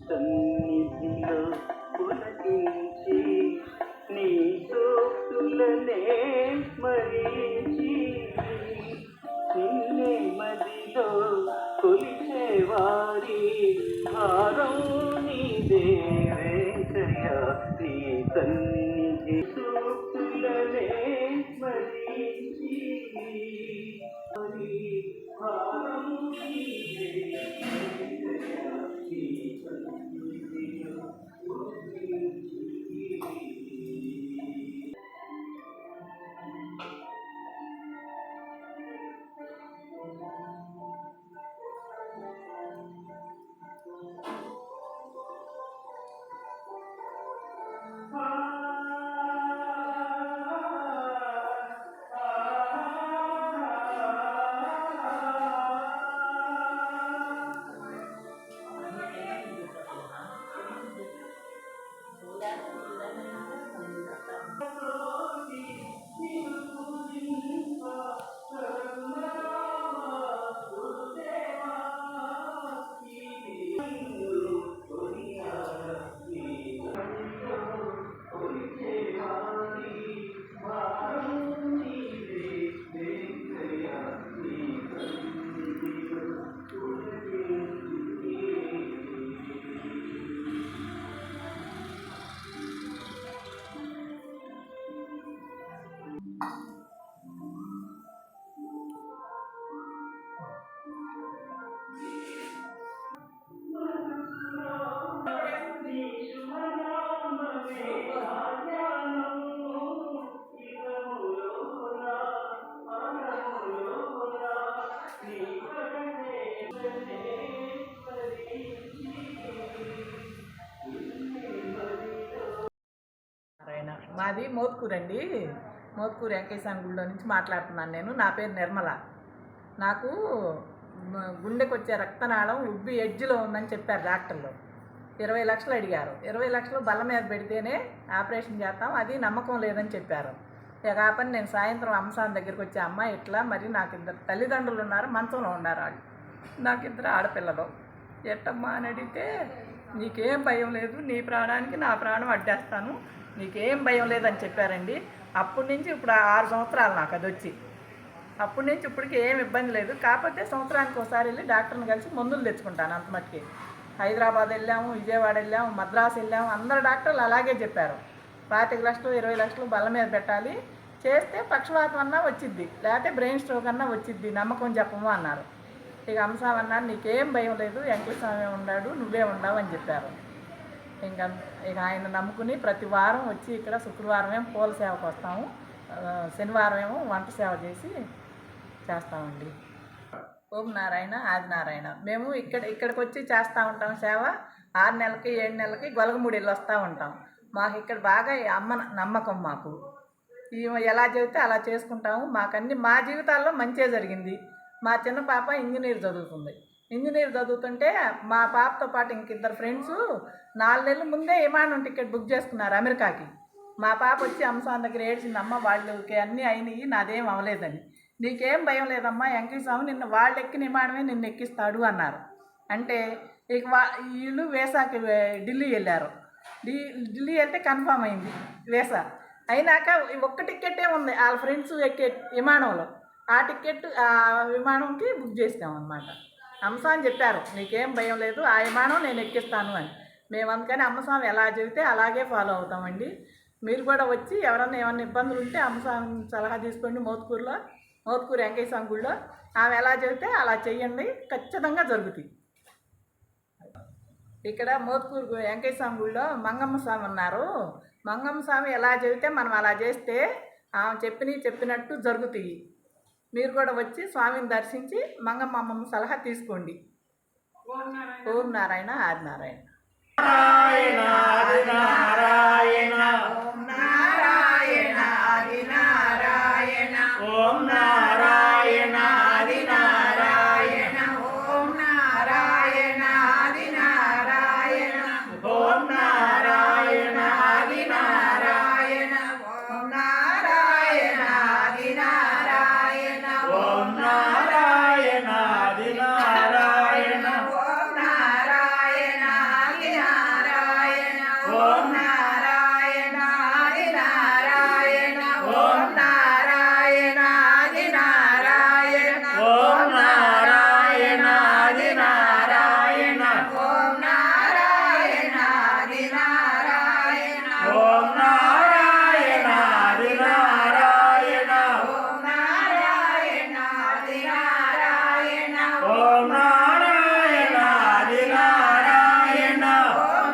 సన్నిధిలో పులకించి నీ సోక్తులనే స్మరించి నిన్నే మదిలో కొలిచేవారి భారం నీదే వెంకయ్య నీ సన్నిధి సూక్తులనే స్మరించి భారం నీదే మాది మోత్కూరు అండి. మోత్కూరు వెంకటేశ్వర గుడిలో నుంచి మాట్లాడుతున్నాను నేను. నా పేరు నిర్మల. నాకు గుండెకు వచ్చే రక్తనాళం ఉబ్బి ఎడ్జ్లో ఉందని చెప్పారు డాక్టర్లు. 20 లక్షలు అడిగారు. 20 లక్షలు బల్ల మీద పెడితేనే ఆపరేషన్ చేస్తాం, అది నమ్మకం లేదని చెప్పారు. ఇక ఆ పని నేను సాయంత్రం అంశాన్ దగ్గరికి వచ్చే అమ్మ ఇట్లా మరి నాకు 2 తల్లిదండ్రులు ఉన్నారు, మంచంలో ఉన్నారు. వాళ్ళు నాకు 2 ఆడపిల్లలు. ఎట్టమ్మా అని అడిగితే నీకేం భయం లేదు, నీ ప్రాణానికి నా ప్రాణం అడ్డేస్తాను, నీకేం భయం లేదని చెప్పారండి. అప్పటి నుంచి ఇప్పుడు 6 సంవత్సరాలు నాకు అది వచ్చి. అప్పటి నుంచి ఇప్పటికి ఏం ఇబ్బంది లేదు. కాకపోతే సంవత్సరానికి ఒకసారి వెళ్ళి డాక్టర్ని కలిసి మందులు తెచ్చుకుంటాను అంత మట్టుకి. హైదరాబాద్ వెళ్ళాము, విజయవాడ వెళ్ళాము, మద్రాసు వెళ్ళాము. అందరు డాక్టర్లు అలాగే చెప్పారు. 25 లక్షలు 20 లక్షలు బల్ల మీద పెట్టాలి, చేస్తే పక్షవాతం అన్నా వచ్చిద్ది, లేకపోతే బ్రెయిన్ స్ట్రోక్ అన్నా వచ్చిద్ది, నమ్మకం చెప్పము అన్నారు. ఇక అంశామన్నారు, నీకేం భయం లేదు, వెంకటస్వామి ఉన్నాడు, నువ్వే ఉండవు అని చెప్పారు. ఇంకా ఇక ఆయన నమ్ముకుని ప్రతి వారం వచ్చి ఇక్కడ శుక్రవారం ఏమో పూల సేవకు వస్తాము, శనివారం ఏమో వంట సేవ చేస్తామండి. ఓం నారాయణ ఆదినారాయణ. మేము ఇక్కడికి వచ్చి చేస్తూ ఉంటాం సేవ. 6 నెలలకి 7 నెలలకి గొలగమూడి వెళ్ళి వస్తూ ఉంటాం. మాకు ఇక్కడ బాగా అమ్మ నమ్మకం. మాకు ఎలా చెబితే అలా చేసుకుంటాము. మాకన్నీ మా జీవితాల్లో మంచే జరిగింది. మా చిన్న పాప ఇంజనీర్ చదువుతుంది. ఇంజనీర్ చదువుతుంటే మా పాపతో పాటు ఇంకిద్దరు ఫ్రెండ్స్ 4 నెలల ముందే విమానం టికెట్ బుక్ చేసుకున్నారు అమెరికాకి. మా పాప వచ్చి అంశాన్ దగ్గర ఏడ్చిందమ్మ, వాళ్ళకి అన్నీ అయినాయి, నాదేం అవ్వలేదని. నీకేం భయం లేదమ్మా, వెంకటస్వామి నిన్ను వాళ్ళు ఎక్కిన విమానమే నిన్ను ఎక్కిస్తాడు అన్నారు. అంటే ఇక వీళ్ళు వేసాకి ఢిల్లీ వెళ్ళారు. ఢిల్లీ వెళ్తే కన్ఫామ్ అయింది వేసా. అయినాక ఒక్క టికెట్టే ఉంది వాళ్ళ ఫ్రెండ్స్ ఎక్కే విమానంలో. ఆ టికెట్ ఆ విమానంకి బుక్ చేసామన్నమాట. అమ్మస్వామి చెప్పారు, నీకేం భయం లేదు, ఆ విమానం నేను ఎక్కిస్తాను అని. మేము అందుకని అమ్మస్వామి ఎలా చెబితే అలాగే ఫాలో అవుతామండి. మీరు కూడా వచ్చి ఎవరన్నా ఏమన్నా ఇబ్బందులు ఉంటే అమ్మస్వామి సలహా తీసుకోండి. మోత్కూరు వెంకటస్వామి గుడిలో ఆమె ఎలా చెబితే అలా చెయ్యండి, ఖచ్చితంగా జరుగుతాయి. ఇక్కడ మోత్కూరు వెంకటస్వామి గుడిలో మంగమ్మ స్వామి ఉన్నారు. మంగమ్మ స్వామి ఎలా చెబితే మనం అలా చేస్తే ఆమె చెప్పినట్టు జరుగుతాయి. మీరు కూడా వచ్చి స్వామిని దర్శించి మంగమ్మ సలహా తీసుకోండి. ఓం నారాయణ ఆదినారాయణ. నారాయణ ఆదినారాయణ. ఓం నారాయణ ఆదినారాయణ. ఓం నారాయణ ఆదినారాయణ. ఓం నారాయణ ఆదినారాయణ. ఓం నారాయణ ఆదినారాయణ. ఓం నారాయణ ఆదినారాయణ. ఓం నారాయణ ఆదినారాయణ. ఓం నారాయణ ఆదినారాయణ. ఓం నారాయణ ఆదినారాయణ. ఓం నారాయణ ఆదినారాయణ. ఓం నారాయణ ఆదినారాయణ. ఓం నారాయణ ఆదినారాయణ. ఓం నారాయణ ఆదినారాయణ. ఓం నారాయణ ఆదినారాయణ. ఓం నారాయణ ఆదినారాయణ. ఓం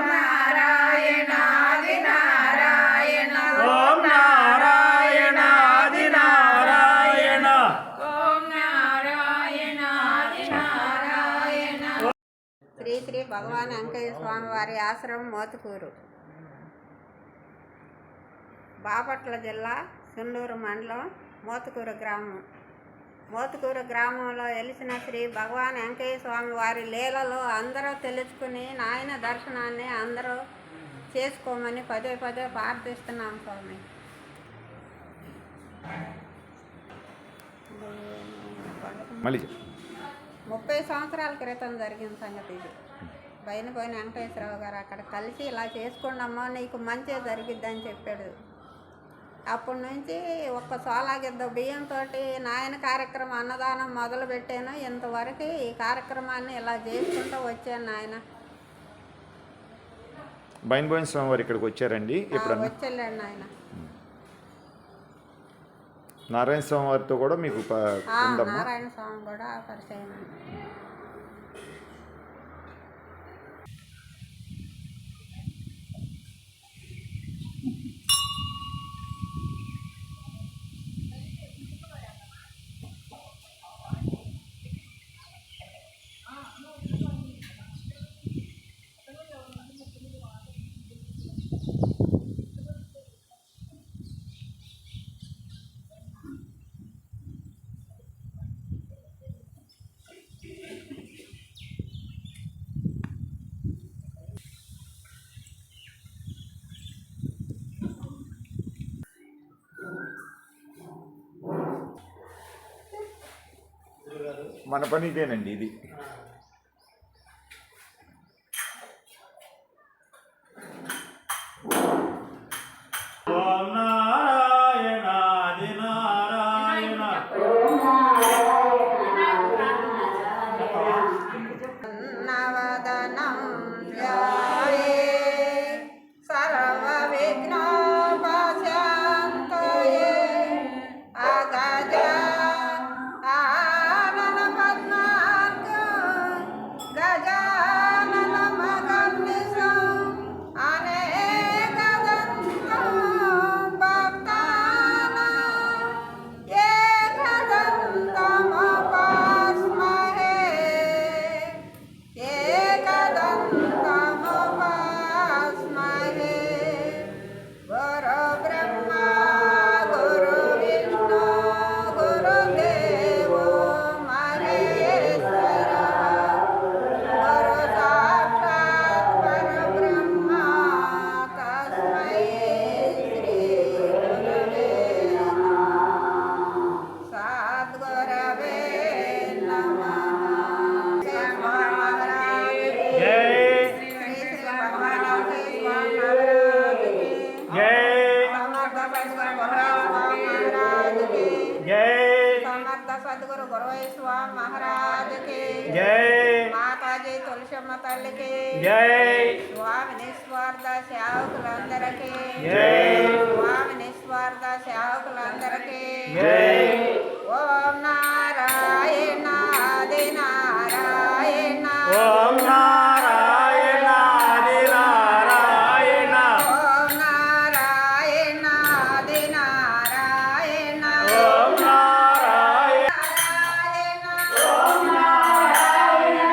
నారాయణ ఆదినారాయణ. ఓం నారాయణ ఆదినారాయణ. ఓం నారాయణ ఆదినారాయణ. శ్రీ శ్రీ భగవాన్ వెంకయ్య స్వామి వారి ఆశ్రమం మోతుకూరు, బాపట్ల జిల్లా సుండూరు మండలం మోతుకూరు గ్రామం. మోతుకూరు గ్రామంలో వెలిసిన శ్రీ భగవాన్ వెంకయ్య స్వామి వారి లీలలో అందరూ తెలుసుకుని నాయన దర్శనాన్ని అందరూ చేసుకోమని పదే ప్రార్థిస్తున్నాం స్వామి. 30 సంవత్సరాల క్రితం జరిగిన సంగతి ఇది. పోయిన వెంకటేశ్వరరావు గారు అక్కడ కలిసి ఇలా చేసుకోండమ్మా, నీకు మంచిగా జరిగిద్దని చెప్పాడు. అప్పటి నుంచి ఒక్క సోలాగిద్ద బియ్యంతో నాయన కార్యక్రమం అన్నదానం మొదలు పెట్టాను. ఇంతవరకు ఈ కార్యక్రమాన్ని ఇలా చేసుకుంటూ వచ్చాను నాయన. బైన్బోయిన్ స్వామి వారు ఇక్కడికి వచ్చారండి ఎప్పుడన్నా? వచ్చేళ్ళండి నాయన. నారాయణ స్వామి వారితో కూడా మీకు నారాయణ స్వామి కూడా పరిచయం అండి. మన పని ఇదేనండి. ఇది ఓం నారాయణ ఆదినారాయణ. నవదనం సద్గురు గురువైశ్వ మహారాజుకి జై మాతాజీ తులసమ్మ తల్లికి జై స్వామి నిస్వార్థ సేవకులందరికీ జై స్వామి నిస్వార్థ సేవకులందరికీ జై ఓం నారాయణ ఆది నారాయణ ఓం నారాయణ ఆది నారాయణ ఓం నారాయణ ఆది నారాయణ ఓం నారాయణ ఓం నారాయణ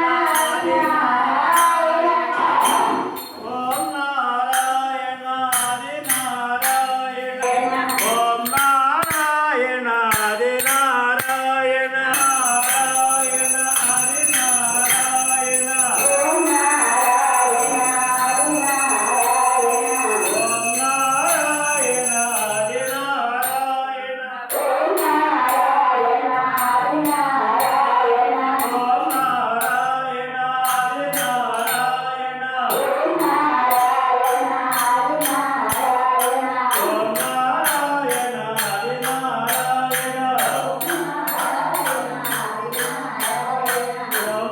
ఆది నారాయణ ఓం నారాయణ ఆది నారాయణ నారాయణ ఆది నారాయణ ఓం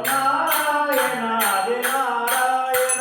నారాయణ ఆది నారాయణ